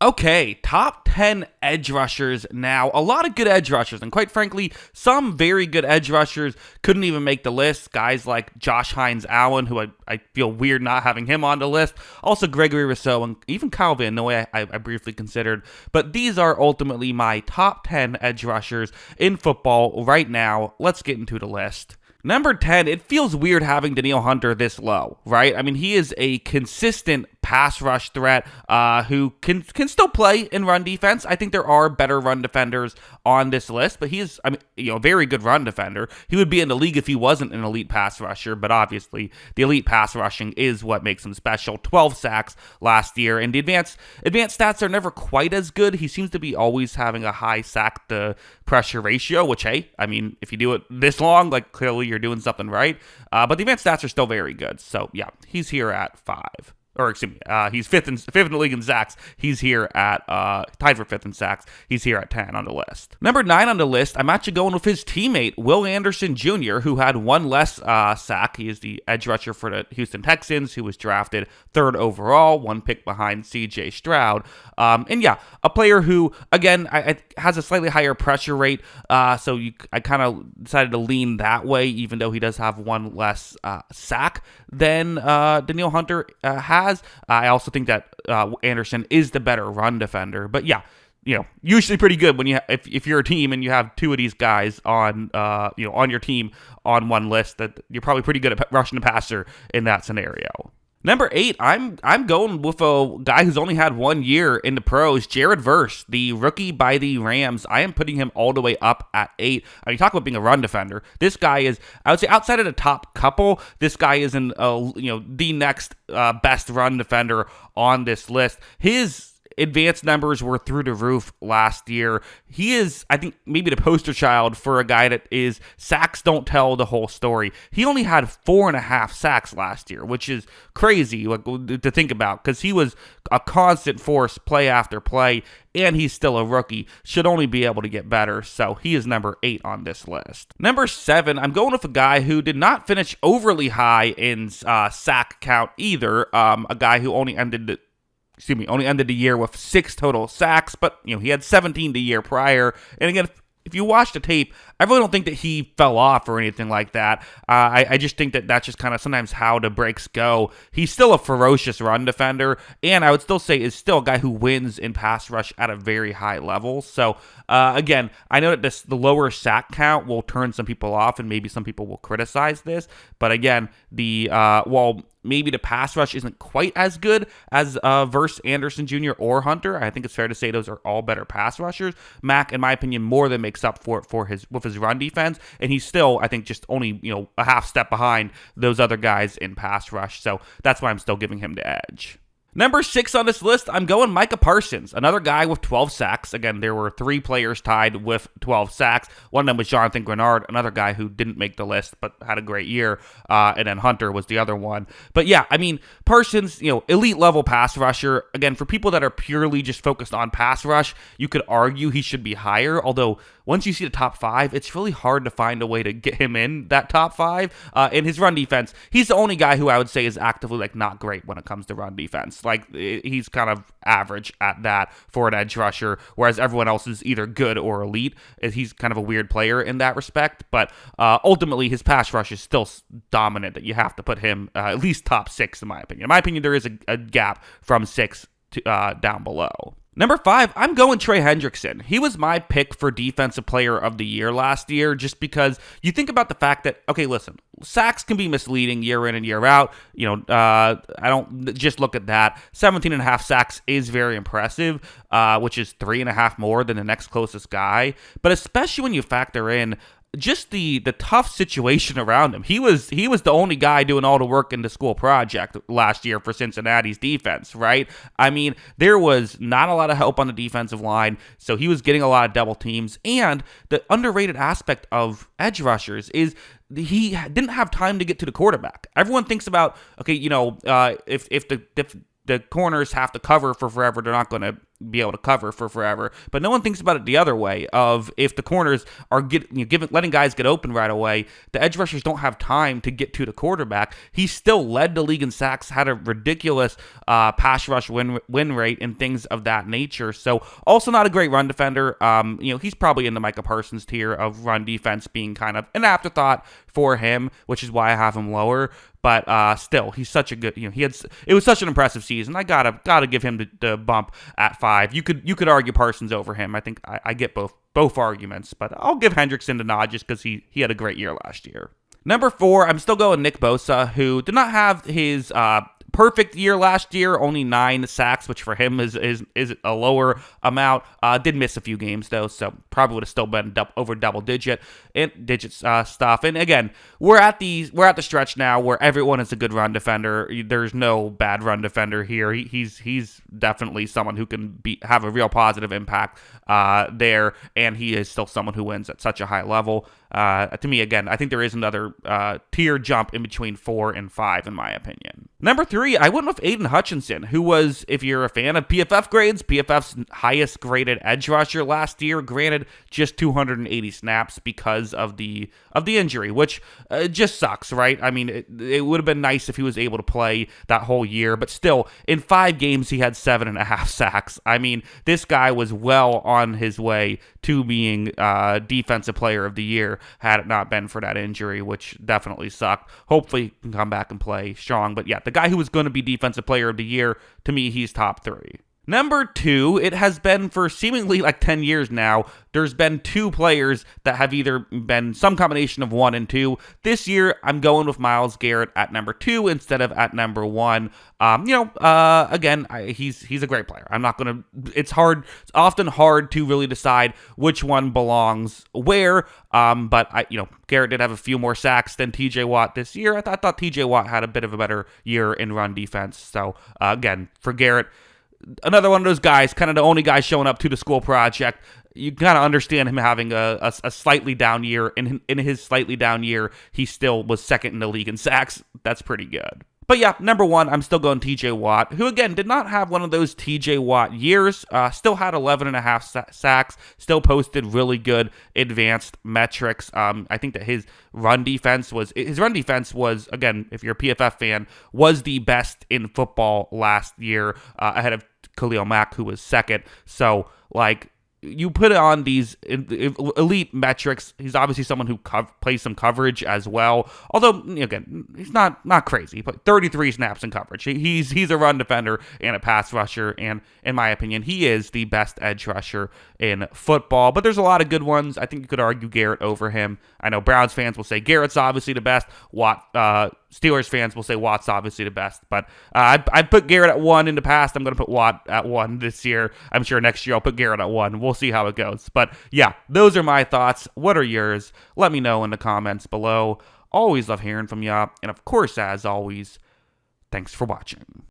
Okay, top 10 edge rushers now. A lot of good edge rushers, and quite frankly, some very good edge rushers couldn't even make the list. Guys like Josh Hines-Allen, who I feel weird not having him on the list. Also Gregory Rousseau, and even Kyle Van Noy I briefly considered. But these are ultimately my top 10 edge rushers in football right now. Let's get into the list. Number 10, it feels weird having Danielle Hunter this low, right? I mean, he is a consistent pass rush threat who can still play in run defense. I think there are better run defenders on this list, but he is, a very good run defender. He would be in the league if he wasn't an elite pass rusher, but obviously the elite pass rushing is what makes him special. 12 sacks last year, and the advanced stats are never quite as good. He seems to be always having a high sack to pressure ratio, which, hey, I mean, if you do it this long, like clearly you're doing something right. But the advanced stats are still very good. So yeah, he's here at 5. Or excuse me, he's fifth in the league in sacks. He's here at tied for fifth in sacks. He's here at 10 on the list. Number 9 on the list, I'm actually going with his teammate Will Anderson Jr., who had one less sack. He is the edge rusher for the Houston Texans, who was drafted 3rd overall, one pick behind C.J. Stroud. And yeah, a player who again has a slightly higher pressure rate. So I kind of decided to lean that way, even though he does have one less sack than Danielle Hunter has. I also think that Anderson is the better run defender, but yeah, usually pretty good when if you're a team and you have two of these guys on on your team on one list, that you're probably pretty good at rushing the passer in that scenario. Number 8, I'm going with a guy who's only had 1 year in the pros, Jared Verse, the rookie by the Rams. I am putting him all the way up at 8. I mean, talk about being a run defender. This guy is, I would say, outside of the top couple, this guy is the next best run defender on this list. His advanced numbers were through the roof last year. He is, I think, maybe the poster child for a guy that is sacks don't tell the whole story. He only had 4.5 sacks last year, which is crazy to think about because he was a constant force play after play, and he's still a rookie. Should only be able to get better, so he is number 8 on this list. Number 7, I'm going with a guy who did not finish overly high in sack count either. A guy who only ended the year with 6 total sacks, but he had 17 the year prior. And again, if you watch the tape, I really don't think that he fell off or anything like that. I just think that that's just kind of sometimes how the breaks go. He's still a ferocious run defender, and I would still say is still a guy who wins in pass rush at a very high level. So again, I know that the lower sack count will turn some people off, and maybe some people will criticize this. But again, maybe the pass rush isn't quite as good as Verse, Anderson Jr. or Hunter. I think it's fair to say those are all better pass rushers. Mack, in my opinion, more than makes up for it with his run defense, and he's still, I think, just only a half step behind those other guys in pass rush. So that's why I'm still giving him the edge. Number 6 on this list, I'm going Micah Parsons, another guy with 12 sacks. Again, there were 3 players tied with 12 sacks. One of them was Jonathan Grenard, another guy who didn't make the list but had a great year, and then Hunter was the other one. But yeah, I mean, Parsons, elite level pass rusher. Again, for people that are purely just focused on pass rush, you could argue he should be higher, although once you see the top 5, it's really hard to find a way to get him in that top 5. In his run defense, he's the only guy who I would say is actively not great when it comes to run defense. He's kind of average at that for an edge rusher, whereas everyone else is either good or elite. He's kind of a weird player in that respect, but ultimately his pass rush is still dominant that you have to put him at least top 6 in my opinion. In my opinion, there is a gap from 6 to down below. Number 5, I'm going Trey Hendrickson. He was my pick for Defensive Player of the Year last year just because you think about the fact that, okay, listen, sacks can be misleading year in and year out. I don't just look at that. 17.5 sacks is very impressive, which is 3.5 more than the next closest guy. But especially when you factor in just the tough situation around him. He was the only guy doing all the work in the school project last year for Cincinnati's defense, right? I mean, there was not a lot of help on the defensive line, so he was getting a lot of double teams. And the underrated aspect of edge rushers is he didn't have time to get to the quarterback. Everyone thinks about, okay, if the corners have to cover for forever, they're not going to be able to cover for forever. But no one thinks about it the other way of if the corners are letting guys get open right away, the edge rushers don't have time to get to the quarterback. He still led the league in sacks, had a ridiculous pass rush win rate and things of that nature. So also not a great run defender. He's probably in the Micah Parsons tier of run defense being kind of an afterthought for him, which is why I have him lower. But still, he's such a good. It was such an impressive season. I gotta give him the bump at 5. You could argue Parsons over him. I think I get both arguments, but I'll give Hendrickson the nod just because he had a great year last year. Number 4, I'm still going Nick Bosa, who did not have his perfect year last year, only 9 sacks, which for him is a lower amount. Did miss a few games though, so probably would have still been over double digit stuff. And again, we're at the stretch now where everyone is a good run defender. There's no bad run defender here. He's definitely someone who can have a real positive impact there, and he is still someone who wins at such a high level. To me, again, I think there is another tier jump in between 4 and 5, in my opinion. Number 3, I went with Aidan Hutchinson, who was, if you're a fan of PFF grades, PFF's highest graded edge rusher last year. Granted, just 280 snaps because of the injury, which just sucks, right? I mean, it would have been nice if he was able to play that whole year, but still, in 5 games, he had 7.5 sacks. I mean, this guy was well on his way to being Defensive Player of the Year had it not been for that injury, which definitely sucked. Hopefully he can come back and play strong. But yeah, the guy who was going to be Defensive Player of the Year, to me, he's top 3. Number 2, it has been for seemingly like 10 years now, there's been 2 players that have either been some combination of 1 and 2. This year, I'm going with Myles Garrett at number 2 instead of at number 1. Again, he's a great player. I'm not going to, it's often hard to really decide which one belongs where. But Garrett did have a few more sacks than TJ Watt this year. I thought TJ Watt had a bit of a better year in run defense. So again, for Garrett, another one of those guys, kind of the only guy showing up to the school project. You kind of understand him having a slightly down year. In his slightly down year, he still was second in the league in sacks. That's pretty good. But yeah, number 1, I'm still going TJ Watt, who again did not have one of those TJ Watt years. Still had 11.5 sacks. Still posted really good advanced metrics. I think that his run defense was again, if you're a PFF fan, was the best in football last year, ahead of Khalil Mack, who was second. So you put on these elite metrics. He's obviously someone who plays some coverage as well. Although, again, he's not crazy. But 33 snaps in coverage. He's a run defender and a pass rusher. And in my opinion, he is the best edge rusher in football. But there's a lot of good ones. I think you could argue Garrett over him. I know Browns fans will say Garrett's obviously the best. Steelers fans will say Watt's obviously the best. But I put Garrett at 1 in the past. I'm going to put Watt at 1 this year. I'm sure next year I'll put Garrett at 1. We'll see how it goes. But yeah, those are my thoughts. What are yours? Let me know in the comments below. Always love hearing from ya. And of course, as always, thanks for watching.